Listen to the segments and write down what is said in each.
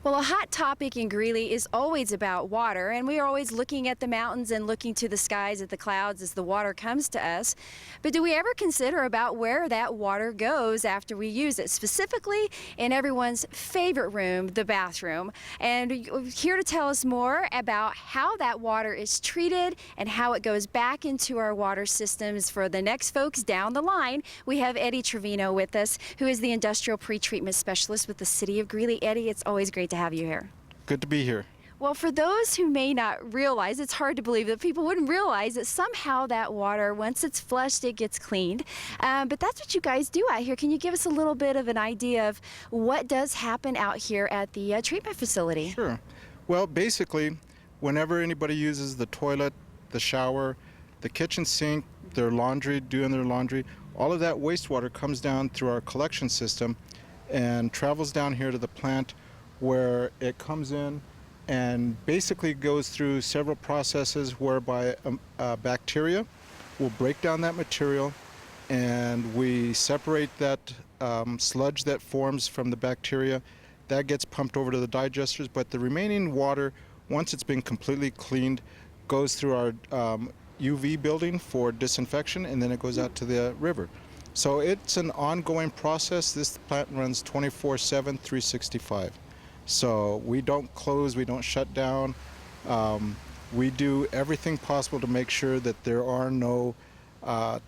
Well, a hot topic in Greeley is always about water, and we are always looking at the mountains and looking to the skies at the clouds as the water comes to us. But do we ever consider about where that water goes after we use it, specifically in everyone's favorite room, the bathroom? And here to tell us more about how that water is treated and how it goes back into our water systems for the next folks down the line, we have Eddie Trevino with us, who is the Industrial Pretreatment Specialist with the City of Greeley. Eddie, it's always great to have you here. Good to be here. Well, for those who may not realize, it's hard to believe that people wouldn't realize that somehow that water, once it's flushed, it gets cleaned. But that's what you guys do out here. Can you give us a little bit of an idea of what does happen out here at the treatment facility? Sure. Well, basically, whenever anybody uses the toilet, the shower, the kitchen sink, their laundry, doing their laundry, all of that wastewater comes down through our collection system and travels down here to the plant, where it comes in and basically goes through several processes whereby bacteria will break down that material, and we separate that sludge that forms from the bacteria. That gets pumped over to the digesters, but the remaining water, once it's been completely cleaned, goes through our UV building for disinfection, and then it goes out to the river. So it's an ongoing process. This plant runs 24/7, 365. So we don't close, we don't shut down. We do everything possible to make sure that there are no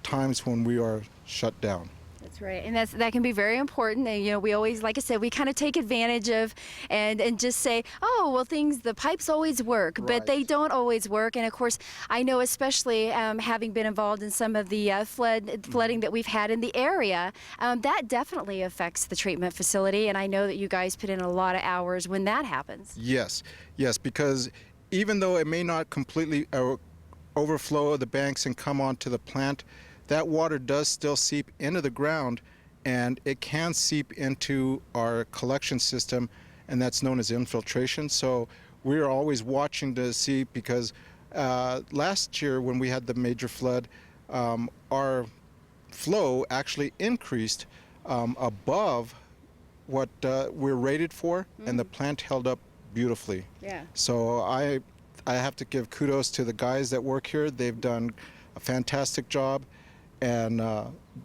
times when we are shut down. That's right, and that can be very important. And, you know, we always, like I said, we kind of take advantage of and just say, oh, well, the pipes always work, Right. but they don't always work. And of course, I know, especially having been involved in some of the flooding that we've had in the area, that definitely affects the treatment facility. And I know that you guys put in a lot of hours when that happens. Yes, because even though it may not completely overflow the banks and come onto the plant, that water does still seep into the ground, and it can seep into our collection system, and that's known as infiltration. So we're always watching to see, because last year when we had the major flood, our flow actually increased above what we're rated for, and the plant held up beautifully. Yeah. So I have to give kudos to the guys that work here. They've done a fantastic job, and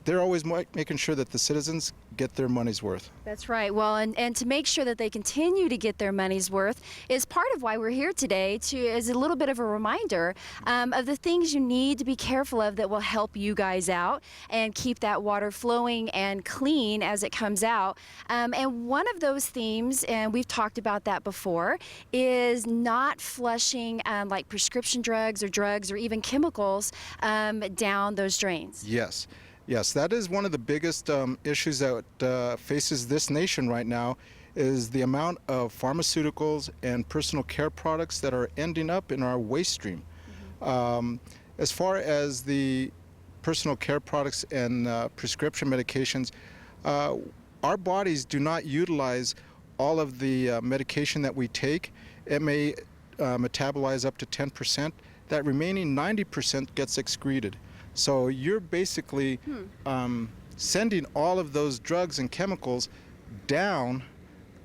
they're always making sure that the citizens get their money's worth. That's right. Well, and to make sure that they continue to get their money's worth is part of why we're here today, as a little bit of a reminder of the things you need to be careful of that will help you guys out and keep that water flowing and clean as it comes out. And one of those themes, and we've talked about that before, is not flushing like prescription drugs or even chemicals down those drains. Yes, that is one of the biggest issues that faces this nation right now, is the amount of pharmaceuticals and personal care products that are ending up in our waste stream. As far as the personal care products and prescription medications, our bodies do not utilize all of the medication that we take. It may metabolize up to 10%. That remaining 90% gets excreted. So you're basically sending all of those drugs and chemicals down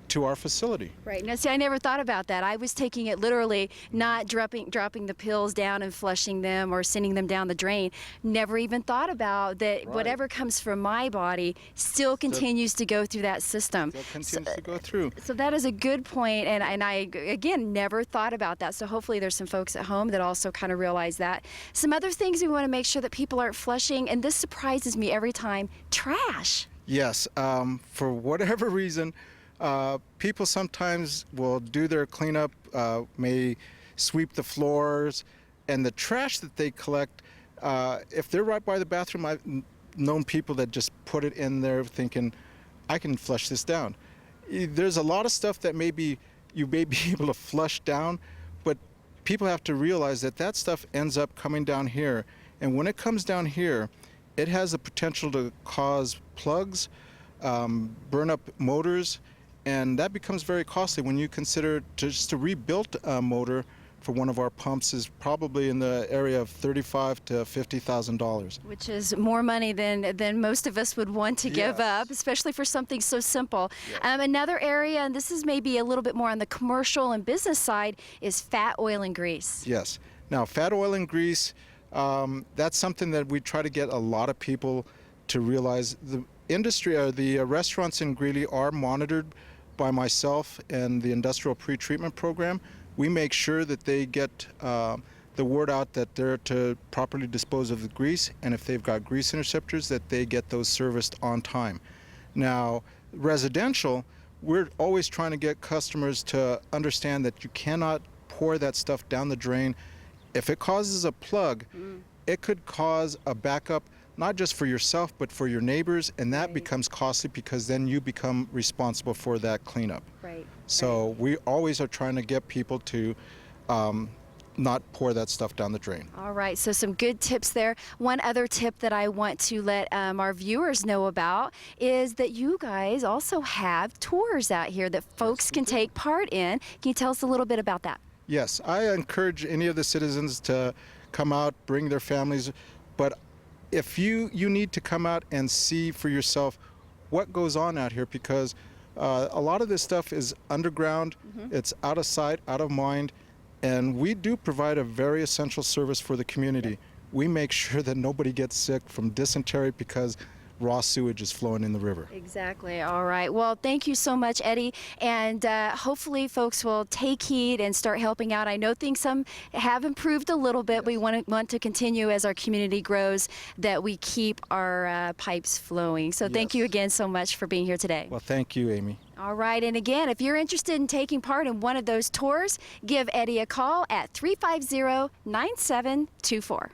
to our facility. Right. Now, see, I never thought about that. I was taking it literally, not dropping the pills down and flushing them or sending them down the drain. Never even thought about that. Right. Whatever comes from my body still continues to go through that system. Still continues to go through. So that is a good point, and I, again, never thought about that. So hopefully there's some folks at home that also kind of realize that. Some other things we want to make sure that people aren't flushing, and this surprises me every time, trash. Yes, for whatever reason, people sometimes will do their cleanup, may sweep the floors, and the trash that they collect, if they're right by the bathroom, I've known people that just put it in there thinking, I can flush this down. There's a lot of stuff that you may be able to flush down, but people have to realize that that stuff ends up coming down here, and when it comes down here, it has the potential to cause plugs, burn up motors, and that becomes very costly when you consider just to rebuild a motor for one of our pumps is probably in the area of $35,000 to $50,000. Which is more money than most of us would want to give up, especially for something so simple. Yes. Another area, and this is maybe a little bit more on the commercial and business side, is fat, oil, and grease. Yes. Now, fat, oil, and grease, that's something that we try to get a lot of people to realize. The industry, or the restaurants in Greeley, are monitored by myself and the industrial pretreatment program. We make sure that they get the word out that they're to properly dispose of the grease, and if they've got grease interceptors, that they get those serviced on time. Now, residential, we're always trying to get customers to understand that you cannot pour that stuff down the drain. If it causes a plug, it could cause a backup, not just for yourself, but for your neighbors, and that becomes costly because then you become responsible for that cleanup. Right. So we always are trying to get people to not pour that stuff down the drain. All right, so some good tips there. One other tip that I want to let our viewers know about is that you guys also have tours out here that folks can take part in. Can you tell us a little bit about that? Yes, I encourage any of the citizens to come out, bring their families, but if you need to come out and see for yourself what goes on out here, because a lot of this stuff is underground, it's out of sight, out of mind, and we do provide a very essential service for the community. We make sure that nobody gets sick from dysentery because raw sewage is flowing in the river. Exactly. All right. Well, thank you so much, Eddie. And hopefully folks will take heed and start helping out. I know things some have improved a little bit. Yes. We want to continue as our community grows that we keep our pipes flowing. So thank you again so much for being here today. Well, thank you, Amy. All right. And again, if you're interested in taking part in one of those tours, give Eddie a call at 350-9724.